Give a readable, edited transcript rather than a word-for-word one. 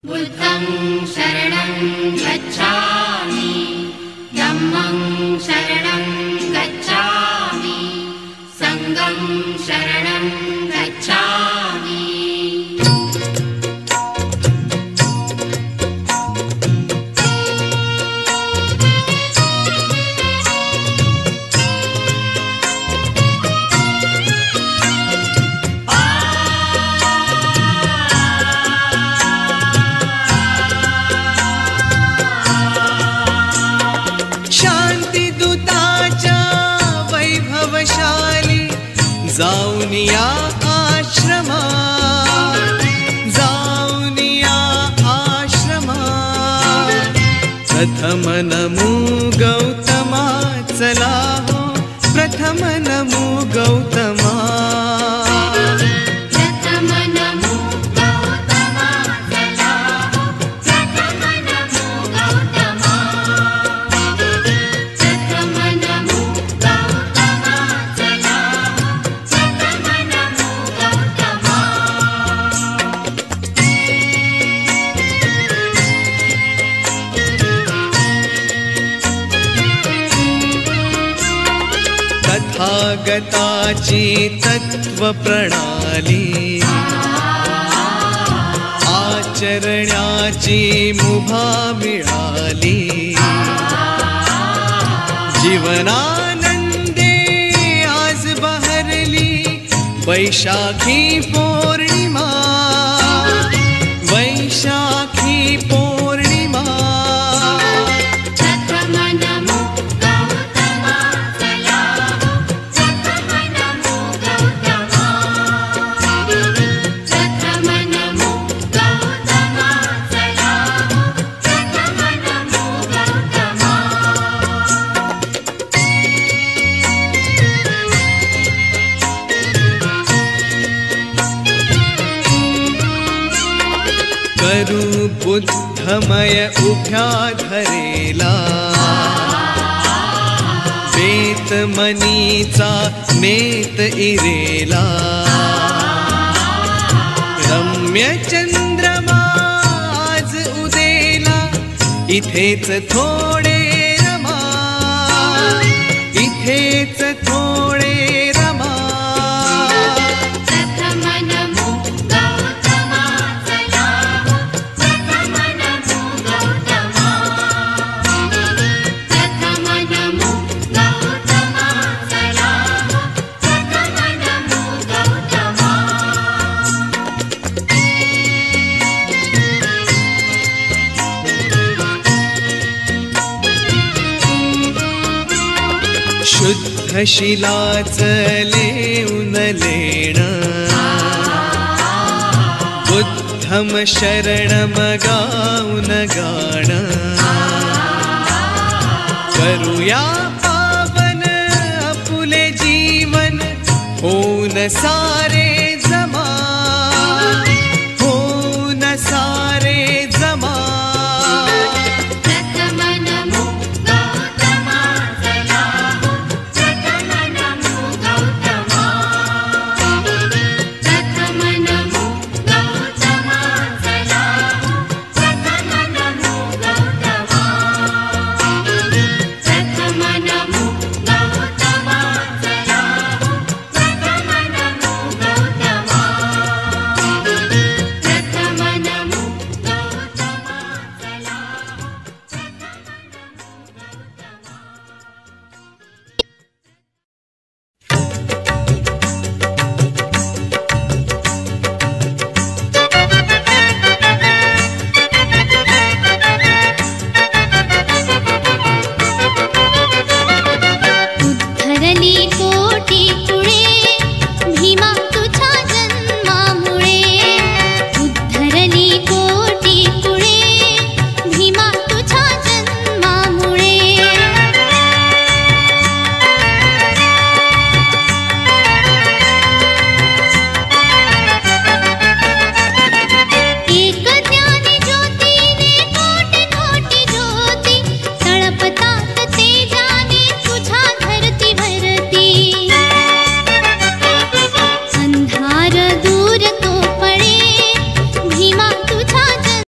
बुद्धं शरणं गच्छामि, धम्मं शरणं गच्छामि, संघं शरणं गच्छामि। जाऊनिया आश्रमा, जाऊनिया आश्रमा, प्रथम नमो गौतमा, चला हो प्रथम नमो गौतमा। तथागताची तत्व प्रणाली, आचरण्याची मुभा मिळाली। जीवनानंदे आज बहरली वैशाखी पौर्णिमा, वैशाखी पौर्णिमा। करू बुद्धमय उभ्या धरेला, बेतमनीचा नेत इरेला। रम्य चंद्रमा आज उदेला, इथेच थोडे रमा, इथेच थोडे रमा। शुद्ध शिलाच लेऊन लेणं, बुद्धम शरणम गाऊन गाणं। करूया पावन आपुले जीवन, होऊन सारे